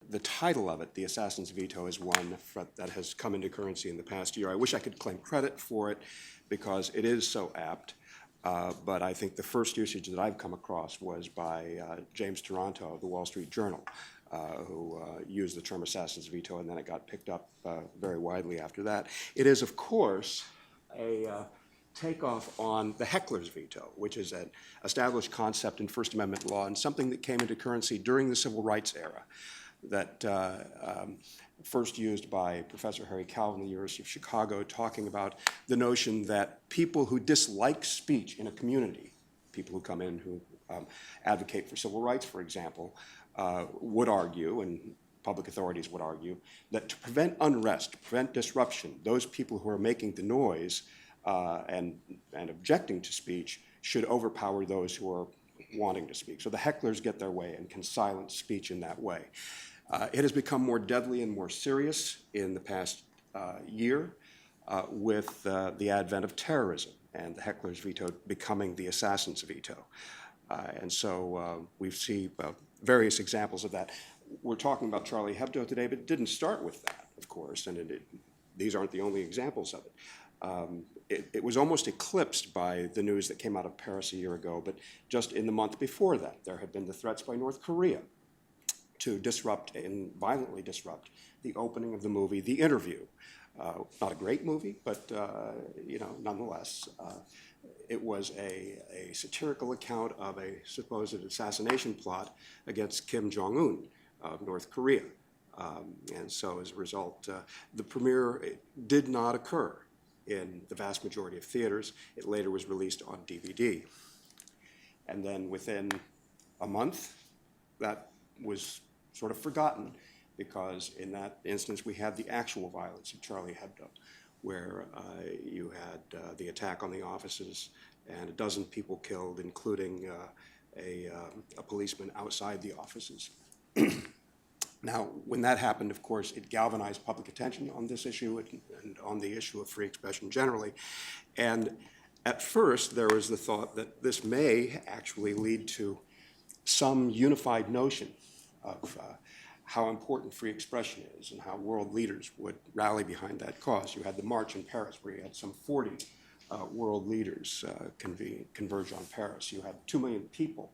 the title of it, the assassin's veto, is one that has come into currency in the past year. I wish I could claim credit for it because it is so apt. But I think the first usage that I've come across was by James Taranto of the Wall Street Journal, who used the term assassin's veto, and then it got picked up very widely after that. It is, of course, a takeoff on the heckler's veto, which is an established concept in First Amendment law and something that came into currency during the Civil Rights era, that first used by Professor Harry Calvin of the University of Chicago, talking about the notion that people who dislike speech in a community, people who come in who advocate for civil rights, for example, would argue, and public authorities would argue, that to prevent unrest, to prevent disruption, those people who are making the noise and objecting to speech should overpower those who are wanting to speak. So the hecklers get their way and can silence speech in that way. It has become more deadly and more serious in the past year with the advent of terrorism and the heckler's veto becoming the assassin's veto. And so we see various examples of that. We're talking about Charlie Hebdo today, but it didn't start with that, of course, and these aren't the only examples of it. It was almost eclipsed by the news that came out of Paris a year ago, but just in the month before that, there had been the threats by North Korea to disrupt and violently disrupt the opening of the movie The Interview. Not a great movie, but nonetheless, it was a satirical account of a supposed assassination plot against Kim Jong-un of North Korea. And so as a result, the premiere did not occur in the vast majority of theaters. It later was released on DVD. And then within a month, that was sort of forgotten, because in that instance we had the actual violence of Charlie Hebdo, where you had the attack on the offices and a dozen people killed, including a policeman outside the offices. Now, when that happened, of course, it galvanized public attention on this issue and on the issue of free expression generally. And at first, there was the thought that this may actually lead to some unified notion of how important free expression is and how world leaders would rally behind that cause. You had the march in Paris, where you had some 40 world leaders converge on Paris. You had 2 million people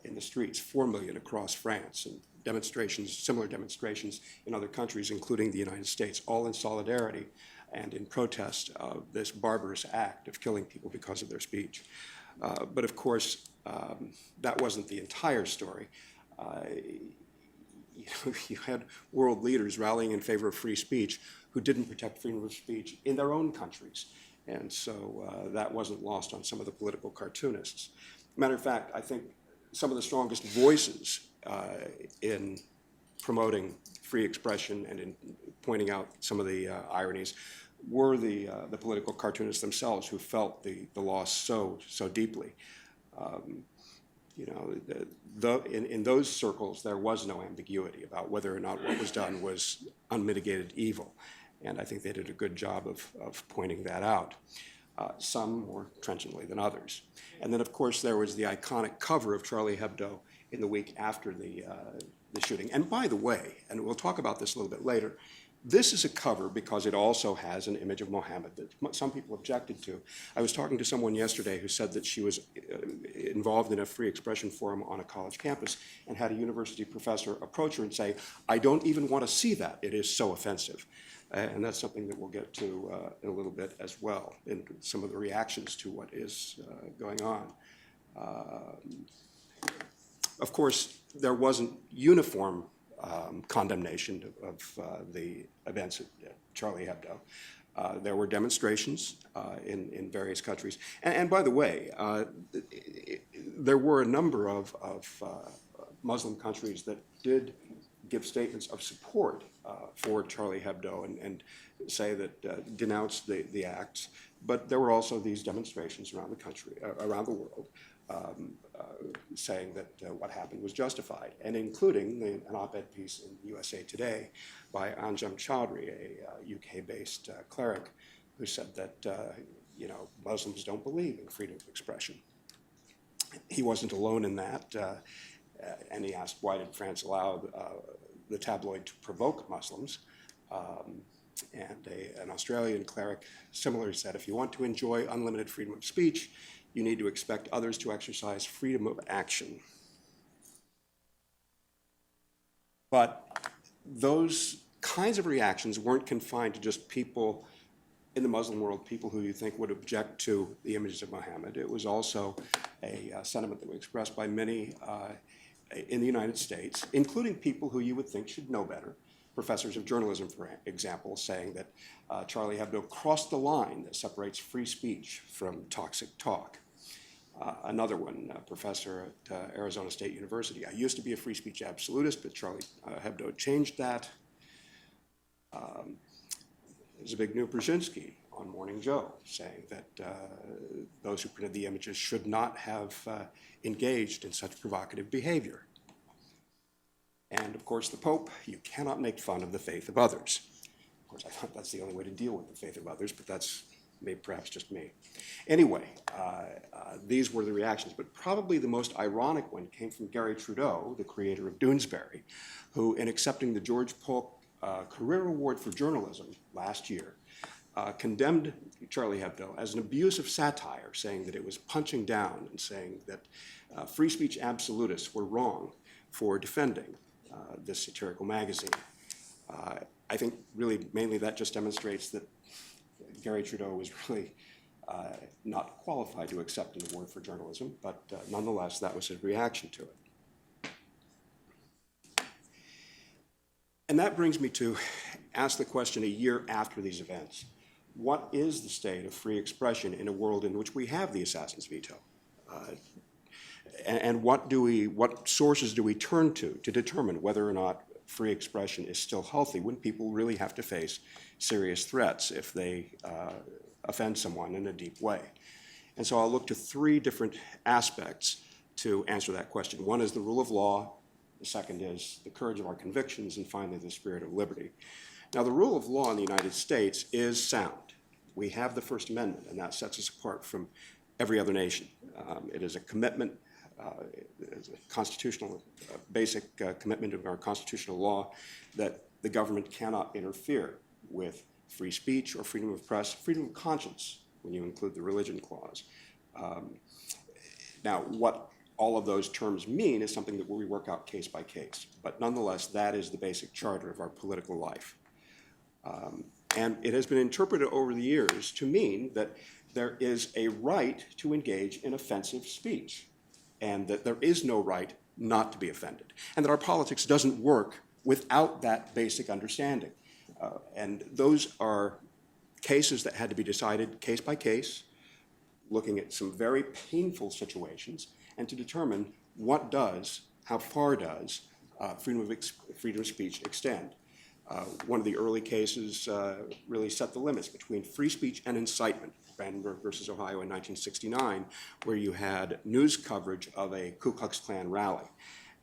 in the streets, 4 million across France, and demonstrations, similar demonstrations in other countries, including the United States, all in solidarity and in protest of this barbarous act of killing people because of their speech. But of course, that wasn't the entire story. You had world leaders rallying in favor of free speech who didn't protect freedom of speech in their own countries. And so that wasn't lost on some of the political cartoonists. Matter of fact, I think some of the strongest voices in promoting free expression and in pointing out some of the ironies were the political cartoonists themselves, who felt the loss so deeply. In those circles, there was no ambiguity about whether or not what was done was unmitigated evil. And I think they did a good job of pointing that out, some more trenchantly than others. And then, of course, there was the iconic cover of Charlie Hebdo in the week after the shooting. And by the way, and we'll talk about this a little bit later, this is a cover because it also has an image of Mohammed that some people objected to. I was talking to someone yesterday who said that she was involved in a free expression forum on a college campus and had a university professor approach her and say, "I don't even want to see that. It is so offensive." And that's something that we'll get to in a little bit as well, in some of the reactions to what is going on. Of course, there wasn't uniform condemnation of the events at Charlie Hebdo. There were demonstrations in various countries. And by the way, there were a number of Muslim countries that did give statements of support for Charlie Hebdo and say that denounce the acts. But there were also these demonstrations around the country, around the world, saying that what happened was justified, and including an op-ed piece in USA Today by Anjum Chaudhry, a UK-based cleric, who said that Muslims don't believe in freedom of expression. He wasn't alone in that, and he asked, why did France allow the tabloid to provoke Muslims. And an Australian cleric similarly said, if you want to enjoy unlimited freedom of speech, you need to expect others to exercise freedom of action. But those kinds of reactions weren't confined to just people in the Muslim world, people who you think would object to the images of Muhammad. It was also a sentiment that was expressed by many in the United States, including people who you would think should know better. Professors of journalism, for example, saying that Charlie Hebdo crossed the line that separates free speech from toxic talk. Another one, a professor at Arizona State University. I used to be a free speech absolutist, but Charlie Hebdo changed that. Zbigniew Brzezinski on Morning Joe saying that those who printed the images should not have engaged in such provocative behavior. And of course, the Pope, you cannot make fun of the faith of others. Of course, I thought that's the only way to deal with the faith of others, but that's perhaps just me. Anyway, these were the reactions, but probably the most ironic one came from Gary Trudeau, the creator of Doonesbury, who, in accepting the George Polk Career Award for Journalism last year, condemned Charlie Hebdo as an abuse of satire, saying that it was punching down and saying that free speech absolutists were wrong for defending this satirical magazine. I think really mainly that just demonstrates that Gary Trudeau was really not qualified to accept an award for journalism, but nonetheless, that was his reaction to it. And that brings me to ask the question a year after these events. What is the state of free expression in a world in which we have the assassin's veto? And what sources do we turn to determine whether or not free expression is still healthy when people really have to face serious threats if they offend someone in a deep way? And so I'll look to three different aspects to answer that question. One is the rule of law. The second is the courage of our convictions, and finally, the spirit of liberty. Now, the rule of law in the United States is sound. We have the First Amendment, and that sets us apart from every other nation. It is a commitment, it's a constitutional, basic commitment of our constitutional law that the government cannot interfere with free speech or freedom of press, freedom of conscience, when you include the religion clause. Now, what all of those terms mean is something that we work out case by case. But nonetheless, that is the basic charter of our political life. And it has been interpreted over the years to mean that there is a right to engage in offensive speech, and that there is no right not to be offended, and that our politics doesn't work without that basic understanding. And those are cases that had to be decided case by case, looking at some very painful situations, and to determine how far does freedom of speech extend. One of the early cases really set the limits between free speech and incitement, Brandenburg versus Ohio in 1969, where you had news coverage of a Ku Klux Klan rally.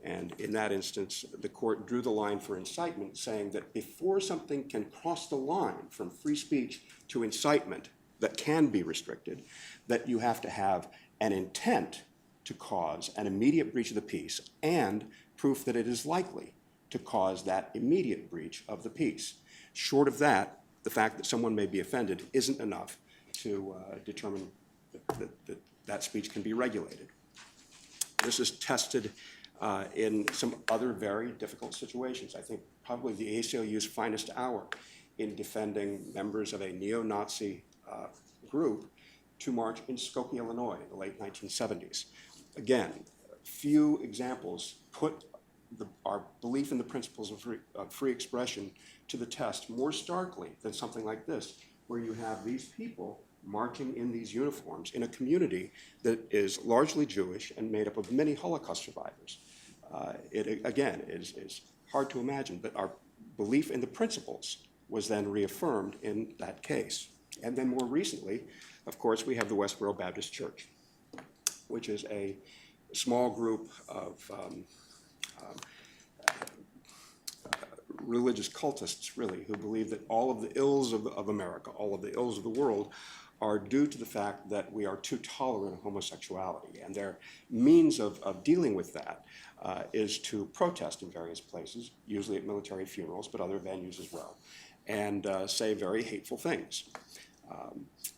And in that instance, the court drew the line for incitement, saying that before something can cross the line from free speech to incitement that can be restricted, that you have to have an intent to cause an immediate breach of the peace and proof that it is likely to cause that immediate breach of the peace. Short of that, the fact that someone may be offended isn't enough to determine that speech can be regulated. This is tested in some other very difficult situations. I think probably the ACLU's finest hour in defending members of a neo-Nazi group to march in Skokie, Illinois in the late 1970s. Again, few examples put our belief in the principles of free expression to the test more starkly than something like this, where you have these people marching in these uniforms in a community that is largely Jewish and made up of many Holocaust survivors. It, again, is hard to imagine, but our belief in the principles was then reaffirmed in that case. And then more recently, of course, we have the Westboro Baptist Church, which is a small group of religious cultists, really, who believe that all of the ills of America, all of the ills of the world, are due to the fact that we are too tolerant of homosexuality. And their means of dealing with that is to protest in various places, usually at military funerals, but other venues as well, and say very hateful things.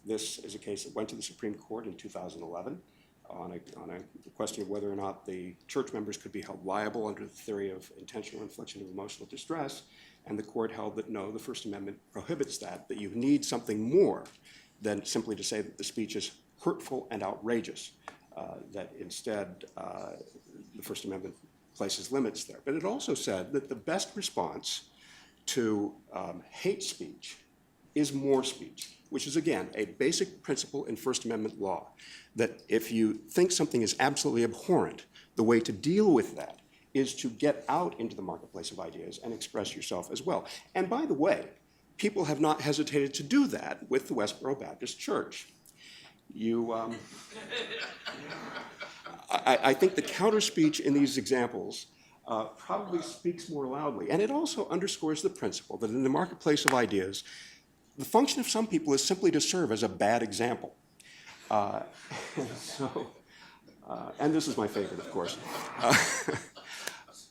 This is a case that went to the Supreme Court in 2011 on a question of whether or not the church members could be held liable under the theory of intentional infliction of emotional distress. And the court held that no, the First Amendment prohibits that you need something more than simply to say that the speech is hurtful and outrageous, that instead the First Amendment places limits there. But it also said that the best response to hate speech is more speech, which is, again, a basic principle in First Amendment law, that if you think something is absolutely abhorrent, the way to deal with that is to get out into the marketplace of ideas and express yourself as well. And by the way, people have not hesitated to do that with the Westboro Baptist Church. I think the counter speech in these examples probably speaks more loudly. And it also underscores the principle that in the marketplace of ideas, the function of some people is simply to serve as a bad example. And this is my favorite, of course.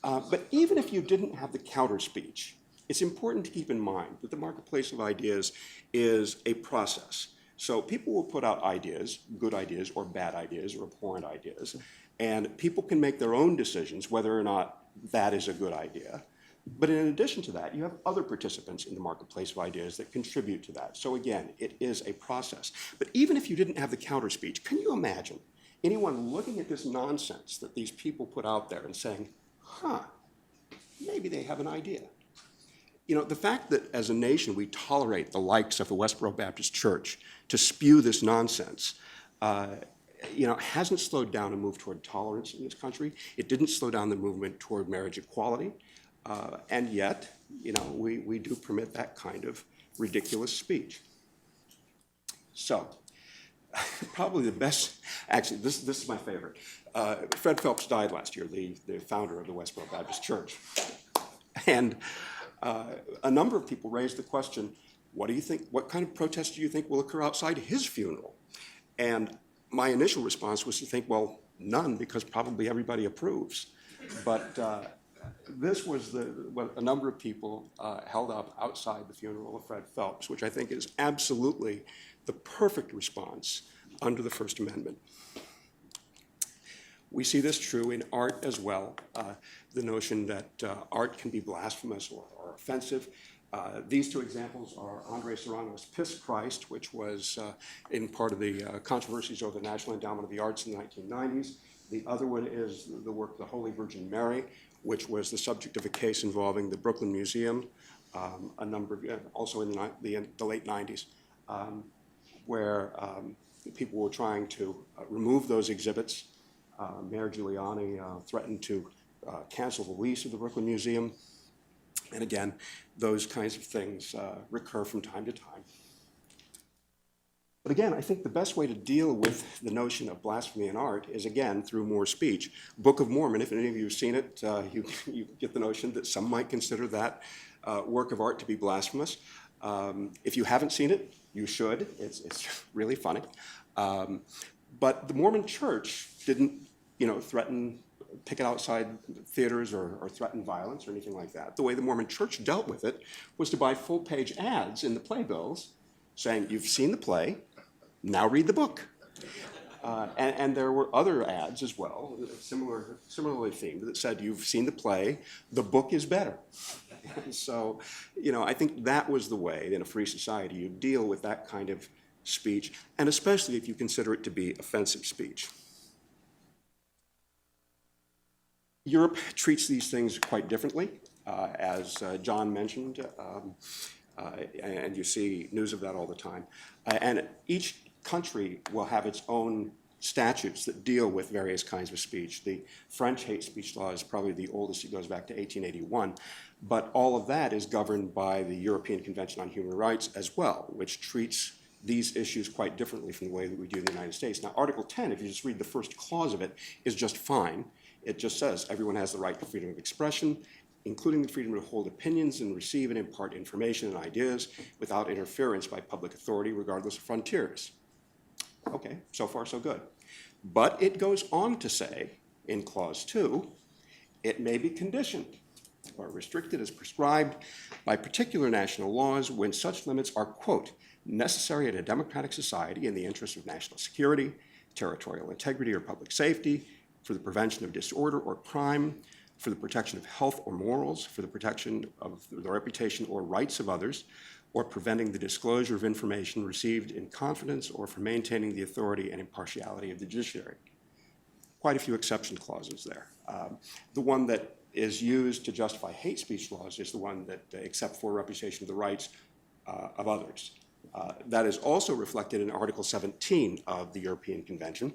But even if you didn't have the counter speech, it's important to keep in mind that the marketplace of ideas is a process. So people will put out ideas, good ideas or bad ideas or abhorrent ideas, and people can make their own decisions whether or not that is a good idea. But in addition to that, you have other participants in the marketplace of ideas that contribute to that. So again, it is a process. But even if you didn't have the counter speech, can you imagine anyone looking at this nonsense that these people put out there and saying, maybe they have an idea? You know, the fact that as a nation we tolerate the likes of the Westboro Baptist Church to spew this nonsense, hasn't slowed down a move toward tolerance in this country. It didn't slow down the movement toward marriage equality. And yet, we do permit that kind of ridiculous speech. So, probably the best, actually, this is my favorite. Fred Phelps died last year, the founder of the Westboro Baptist Church. And a number of people raised the question, what do you think, what kind of protest do you think will occur outside his funeral? And my initial response was to think, well, none, because probably everybody approves. But this was what a number of people held up outside the funeral of Fred Phelps, which I think is absolutely the perfect response under the First Amendment. We see this true in art as well, the notion that art can be blasphemous or offensive. These two examples are Andre Serrano's Piss Christ, which was in part of the controversies over the National Endowment of the Arts in the 1990s. The other one is the work The Holy Virgin Mary, which was the subject of a case involving the Brooklyn Museum, also in the late 90s, where people were trying to remove those exhibits. Mayor Giuliani threatened to cancel the lease of the Brooklyn Museum. And again, those kinds of things recur from time to time. But again, I think the best way to deal with the notion of blasphemy in art is, again, through more speech. Book of Mormon, if any of you have seen it, you get the notion that some might consider that work of art to be blasphemous. If you haven't seen it, you should. It's really funny. But the Mormon Church didn't, threaten, pick it outside theaters or threaten violence or anything like that. The way the Mormon Church dealt with it was to buy full-page ads in the playbills saying, you've seen the play, now read the book. And there were other ads as well, similarly themed, that said, you've seen the play, the book is better. And so, I think that was the way in a free society you deal with that kind of speech, and especially if you consider it to be offensive speech. Europe treats these things quite differently, as John mentioned, and you see news of that all the time. And each country will have its own statutes that deal with various kinds of speech. The French hate speech law is probably the oldest. It goes back to 1881. But all of that is governed by the European Convention on Human Rights as well, which treats these issues quite differently from the way that we do in the United States. Now, Article 10, if you just read the first clause of it, is just fine. It just says everyone has the right to freedom of expression, including the freedom to hold opinions and receive and impart information and ideas without interference by public authority, regardless of frontiers. Okay, so far so good. But it goes on to say, in Clause 2, it may be conditioned or restricted as prescribed by particular national laws when such limits are, quote, necessary in a democratic society in the interest of national security, territorial integrity, or public safety, for the prevention of disorder or crime, for the protection of health or morals, for the protection of the reputation or rights of others, or preventing the disclosure of information received in confidence, or for maintaining the authority and impartiality of the judiciary. Quite a few exception clauses there. The one that is used to justify hate speech laws is the one that, except for reputation of the rights of others. That is also reflected in Article 17 of the European Convention.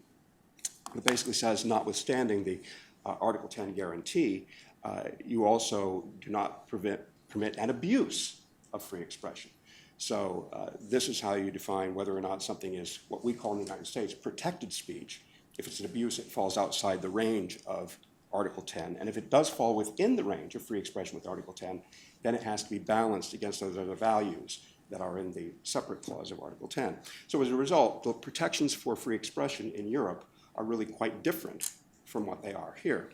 It basically says, notwithstanding the Article 10 guarantee, you also do not permit an abuse of free expression. So this is how you define whether or not something is what we call in the United States protected speech. If it's an abuse, it falls outside the range of Article 10. And if it does fall within the range of free expression with Article 10, then it has to be balanced against those other values that are in the separate clause of Article 10. So as a result, the protections for free expression in Europe are really quite different from what they are here,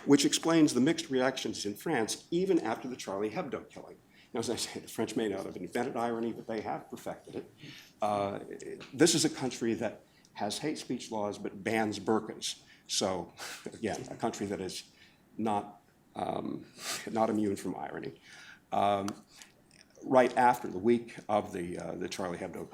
which explains the mixed reactions in France even after the Charlie Hebdo killing. Now, as I say, the French may not have invented irony, but they have perfected it. This is a country that has hate speech laws but bans burqas. So, again, a country that is not immune from irony. Right after the week of the Charlie Hebdo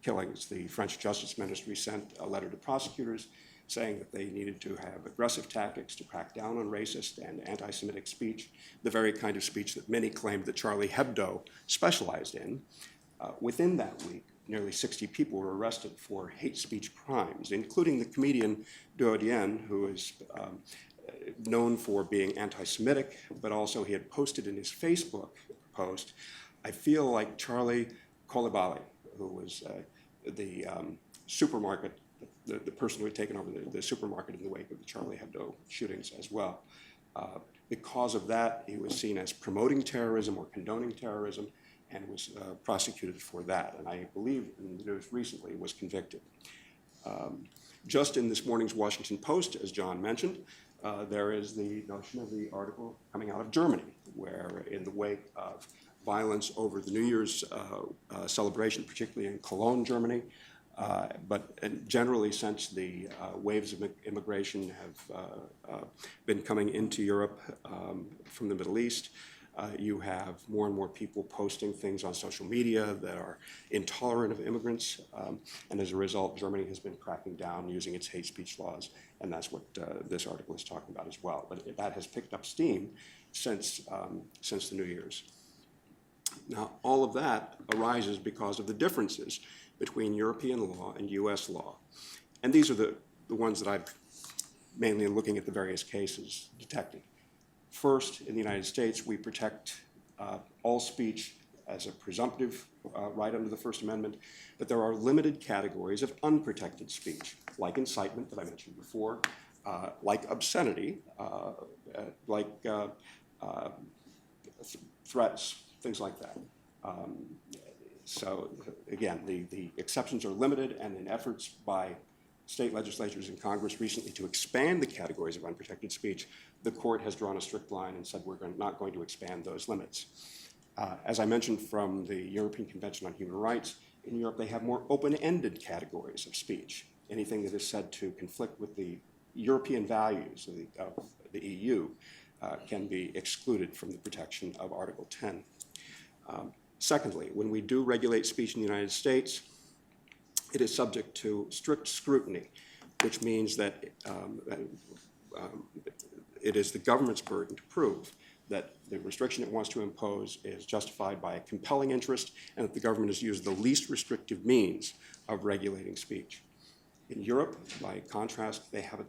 killings, the French Justice Ministry sent a letter to prosecutors saying that they needed to have aggressive tactics to crack down on racist and anti-Semitic speech, the very kind of speech that many claimed that Charlie Hebdo specialized in. Within that week, nearly 60 people were arrested for hate speech crimes, including the comedian Duodien, who is known for being anti-Semitic, but also he had posted in his Facebook post, "I feel like Charlie Coulibaly," who was the supermarket, the person who had taken over the supermarket in the wake of the Charlie Hebdo shootings as well. Because of that, he was seen as promoting terrorism or condoning terrorism, and was prosecuted for that. And I believe in the news recently was convicted. Just in this morning's Washington Post, as John mentioned, there is the notion of the article coming out of Germany, where in the wake of violence over the New Year's celebration, particularly in Cologne, Germany, but generally since the waves of immigration have been coming into Europe from the Middle East, you have more and more people posting things on social media that are intolerant of immigrants, and as a result, Germany has been cracking down using its hate speech laws, and that's what this article is talking about as well. But that has picked up steam since the New Year's. Now, all of that arises because of the differences between European law and U.S. law, and these are the ones that I've mainly looking at the various cases detected. First, in the United States, we protect all speech as a presumptive right under the First Amendment, but there are limited categories of unprotected speech, like incitement that I mentioned before, like obscenity, like threats, things like that. So again, the exceptions are limited, and in efforts by state legislatures and Congress recently to expand the categories of unprotected speech, the court has drawn a strict line and said we're not going to expand those limits. As I mentioned from the European Convention on Human Rights, in Europe they have more open-ended categories of speech. Anything that is said to conflict with the European values of the EU can be excluded from the protection of Article 10. Secondly, when we do regulate speech in the United States, it is subject to strict scrutiny, which means that it is the government's burden to prove that the restriction it wants to impose is justified by a compelling interest and that the government has used the least restrictive means of regulating speech. In Europe, by contrast, they have a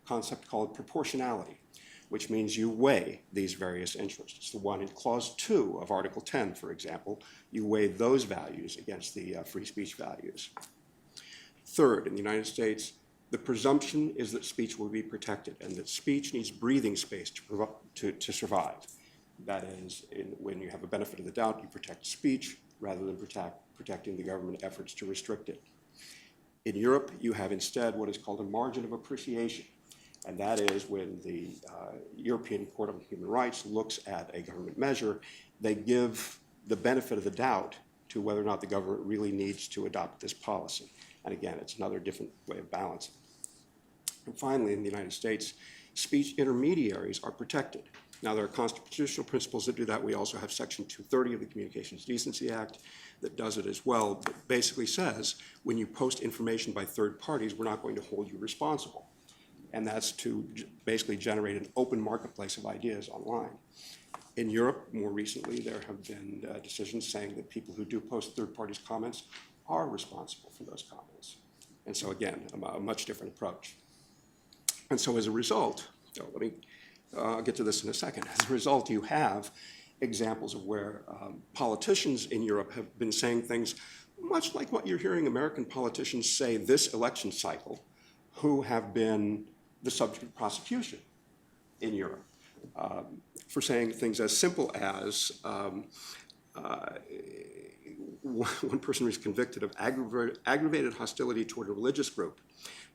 concept called proportionality, which means you weigh these various interests. The one in Clause 2 of Article 10, for example, you weigh those values against the free speech values. Third, in the United States, the presumption is that speech will be protected and that speech needs breathing space to survive. That is, when you have a benefit of the doubt, you protect speech rather than protecting the government efforts to restrict it. In Europe, you have instead what is called a margin of appreciation. And that is when the European Court of Human Rights looks at a government measure, they give the benefit of the doubt to whether or not the government really needs to adopt this policy. And again, it's another different way of balancing. And finally, in the United States, speech intermediaries are protected. Now, there are constitutional principles that do that. We also have Section 230 of the Communications Decency Act that does it as well, but basically says when you post information by third parties, we're not going to hold you responsible. And that's to basically generate an open marketplace of ideas online. In Europe, more recently, there have been decisions saying that people who do post third parties' comments are responsible for those comments. And so again, a much different approach. And so as a result, I'll get to this in a second. As a result, you have examples of where politicians in Europe have been saying things much like what you're hearing American politicians say this election cycle, who have been the subject of prosecution in Europe for saying things as simple as one person was convicted of aggravated hostility toward a religious group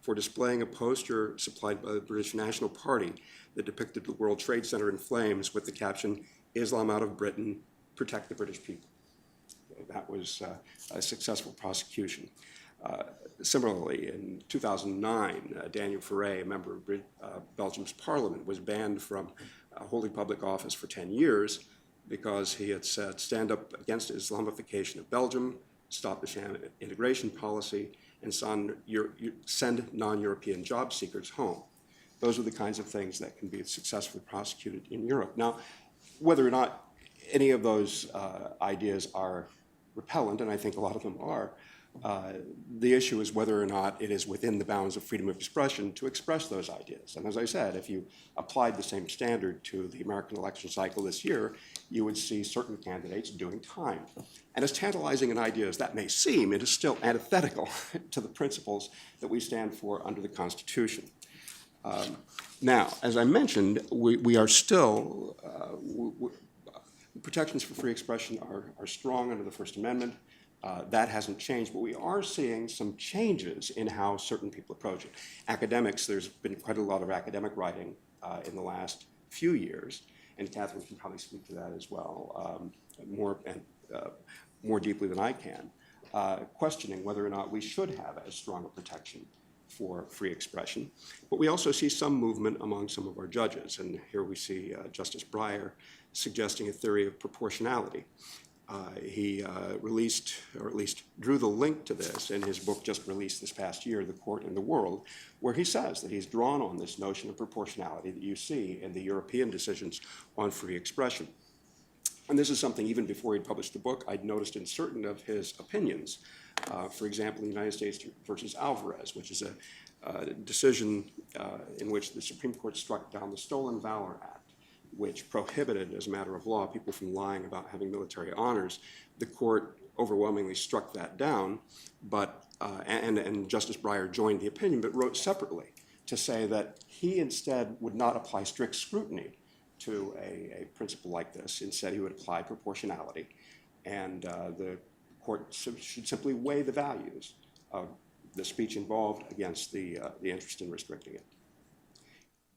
for displaying a poster supplied by the British National Party that depicted the World Trade Center in flames with the caption, "Islam out of Britain, protect the British people." That was a successful prosecution. Similarly, in 2009, Daniel Ferret, a member of Belgium's parliament, was banned from holding public office for 10 years because he had said, stand up against Islamification of Belgium, stop the sham integration policy, and send non-European job seekers home. Those are the kinds of things that can be successfully prosecuted in Europe. Now, whether or not any of those ideas are repellent, and I think a lot of them are, the issue is whether or not it is within the bounds of freedom of expression to express those ideas. And as I said, if you applied the same standard to the American election cycle this year, you would see certain candidates doing time. And as tantalizing an idea as that may seem, it is still antithetical to the principles that we stand for under the Constitution. Now, as I mentioned, we are still, protections for free expression are strong under the First Amendment. That hasn't changed, but we are seeing some changes in how certain people approach it. Academics, there's been quite a lot of academic writing in the last few years, and Catherine can probably speak to that as well, more deeply than I can, questioning whether or not we should have as strong a protection for free expression. But we also see some movement among some of our judges, and here we see Justice Breyer suggesting a theory of proportionality. He released, or at least drew the link to this in his book just released this past year, The Court and the World, where he says that he's drawn on this notion of proportionality that you see in the European decisions on free expression. And this is something, even before he'd published the book, I'd noticed in certain of his opinions. For example, the United States versus Alvarez, which is a decision in which the Supreme Court struck down the Stolen Valor Act, which prohibited, as a matter of law, people from lying about having military honors. The court overwhelmingly struck that down, but and Justice Breyer joined the opinion, but wrote separately to say that he instead would not apply strict scrutiny to a principle like this. Instead, he would apply proportionality, and the court should simply weigh the values of the speech involved against the interest in restricting it.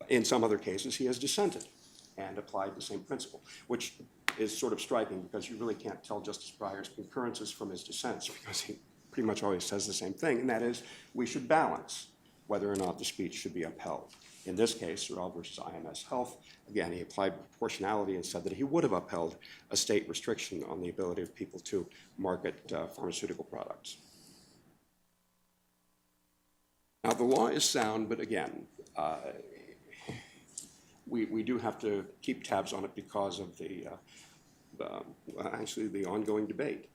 In some other cases, he has dissented and applied the same principle, which is sort of striking because you really can't tell Justice Breyer's concurrences from his dissents because he pretty much always says the same thing, and that is we should balance whether or not the speech should be upheld. In this case, Sorrell versus IMS Health, again, he applied proportionality and said that he would have upheld a state restriction on the ability of people to market pharmaceutical products. Now, the law is sound, but again, we do have to keep tabs on it because of actually the ongoing debate,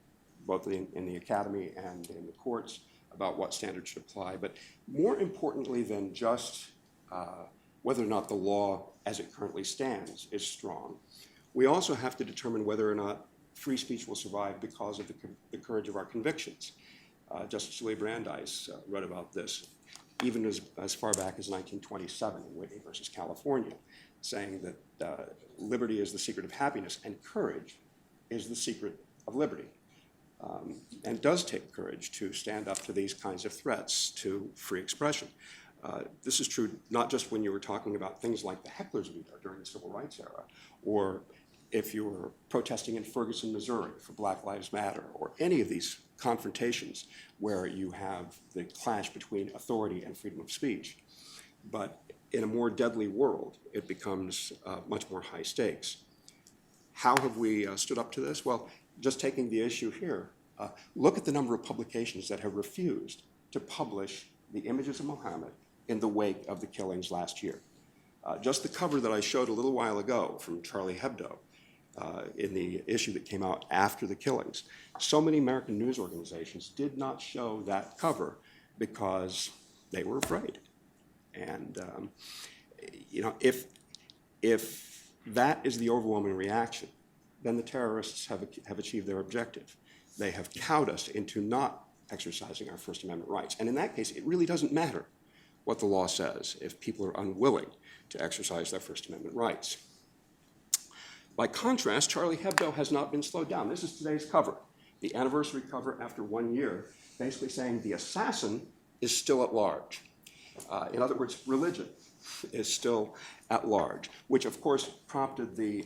both in the academy and in the courts, about what standards should apply. But more importantly than just whether or not the law as it currently stands is strong, we also have to determine whether or not free speech will survive because of the courage of our convictions. Justice Lee Brandeis wrote about this even as far back as 1927 in Whitney versus California, saying that liberty is the secret of happiness and courage is the secret of liberty. and does take courage to stand up to these kinds of threats to free expression. This is true not just when you were talking about things like the heckler's veto during the civil rights era, or if you were protesting in Ferguson, Missouri for Black Lives Matter, or any of these confrontations where you have the clash between authority and freedom of speech. But in a more deadly world, it becomes much more high stakes. How have we stood up to this? Well, just taking the issue here, look at the number of publications that have refused to publish the images of Muhammad in the wake of the killings last year. Just the cover that I showed a little while ago from Charlie Hebdo in the issue that came out after the killings. So many American news organizations did not show that cover because they were afraid. And you know, if that is the overwhelming reaction, then the terrorists have achieved their objective. They have cowed us into not exercising our First Amendment rights. And in that case, it really doesn't matter what the law says if people are unwilling to exercise their First Amendment rights. By contrast, Charlie Hebdo has not been slowed down. This is today's cover, the anniversary cover after 1 year, basically saying the assassin is still at large. In other words, religion is still at large, which of course prompted the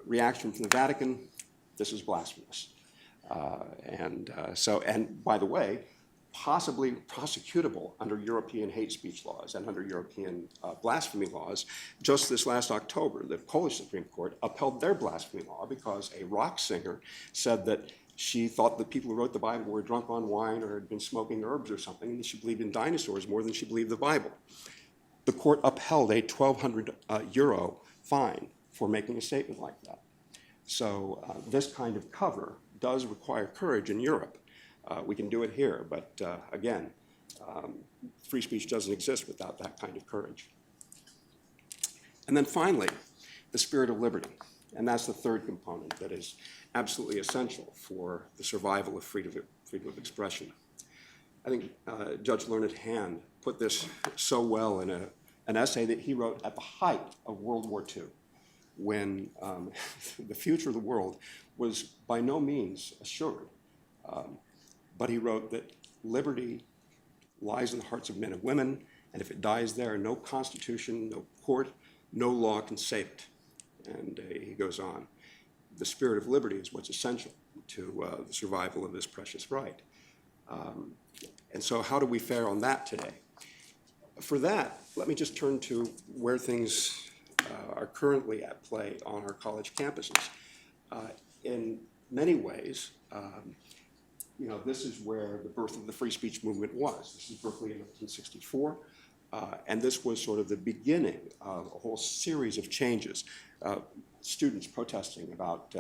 reaction from the Vatican: this is blasphemous. And by the way, possibly prosecutable under European hate speech laws and under European blasphemy laws. Just this last October, the Polish Supreme Court upheld their blasphemy law because a rock singer said that she thought the people who wrote the Bible were drunk on wine or had been smoking herbs or something, and that she believed in dinosaurs more than she believed the Bible. The court upheld a 1,200 euro fine for making a statement like that. So this kind of cover does require courage in Europe. We can do it here, but again, free speech doesn't exist without that kind of courage. And then finally, the spirit of liberty. And that's the third component that is absolutely essential for the survival of freedom of expression. I think Judge Learned Hand put this so well in an essay that he wrote at the height of World War II, when the future of the world was by no means assured. But he wrote that liberty lies in the hearts of men and women, and if it dies there, no constitution, no court, no law can save it. And he goes on, the spirit of liberty is what's essential to the survival of this precious right. And so how do we fare on that today? For that, let me just turn to where things are currently at play on our college campuses. In many ways, you know, this is where the birth of the free speech movement was. This is Berkeley in 1964, and this was sort of the beginning of a whole series of changes. Students protesting about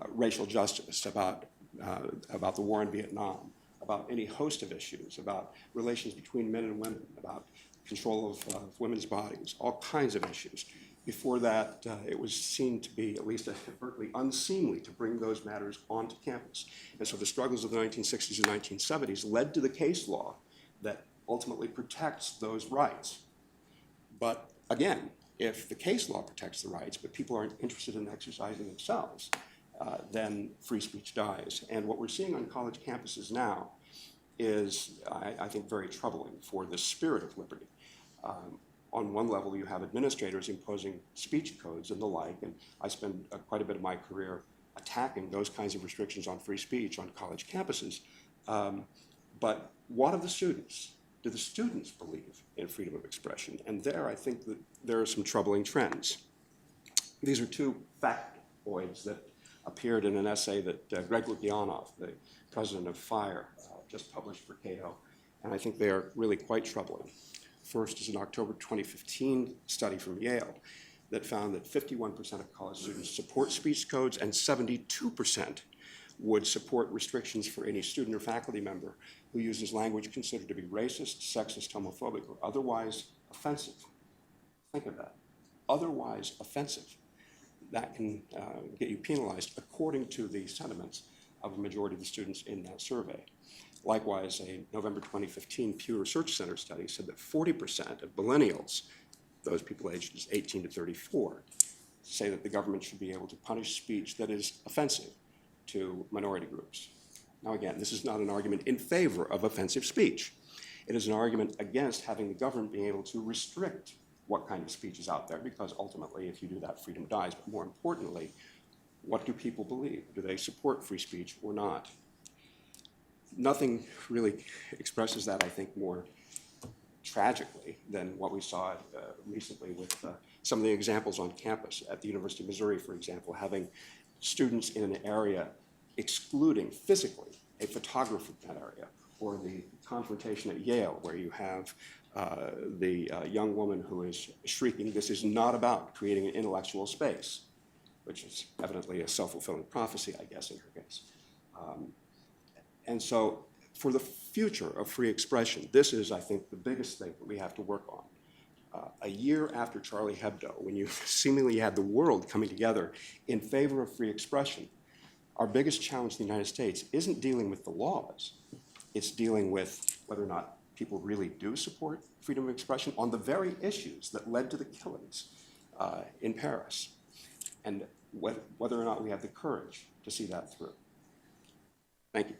racial justice, about the war in Vietnam, about any host of issues, about relations between men and women, about control of women's bodies, all kinds of issues. Before that, it was seen to be, at least at Berkeley, unseemly to bring those matters onto campus. And so the struggles of the 1960s and 1970s led to the case law that ultimately protects those rights. But again, if the case law protects the rights, but people aren't interested in exercising themselves, then free speech dies. And what we're seeing on college campuses now is, I think, very troubling for the spirit of liberty. On one level, you have administrators imposing speech codes and the like, and I spend quite a bit of my career attacking those kinds of restrictions on free speech on college campuses. But what of the students? Do the students believe in freedom of expression? And there, I think that there are some troubling trends. These are two factoids that appeared in an essay that Greg Lukianoff, the president of FIRE, just published for Cato, and I think they are really quite troubling. First is an October 2015 study from Yale that found that 51% of college students support speech codes and 72% would support restrictions for any student or faculty member who uses language considered to be racist, sexist, homophobic, or otherwise offensive. Think of that. Otherwise offensive. That can get you penalized according to the sentiments of a majority of the students in that survey. Likewise, a November 2015 Pew Research Center study said that 40% of millennials, those people aged 18 to 34, say that the government should be able to punish speech that is offensive to minority groups. Now again, this is not an argument in favor of offensive speech. It is an argument against having the government being able to restrict what kind of speech is out there, because ultimately, if you do that, freedom dies. But more importantly, what do people believe? Do they support free speech or not? Nothing really expresses that, I think, more tragically than what we saw recently with some of the examples on campus at the University of Missouri, for example, having students in an area excluding physically a photographer in that area, or the confrontation at Yale where you have the young woman who is shrieking, "This is not about creating an intellectual space," which is evidently a self-fulfilling prophecy, I guess, in her case. And so for the future of free expression, this is, I think, the biggest thing that we have to work on. A year after Charlie Hebdo, when you seemingly had the world coming together in favor of free expression, our biggest challenge in the United States isn't dealing with the laws. It's dealing with whether or not people really do support freedom of expression on the very issues that led to the killings in Paris, and whether or not we have the courage to see that through. Thank you.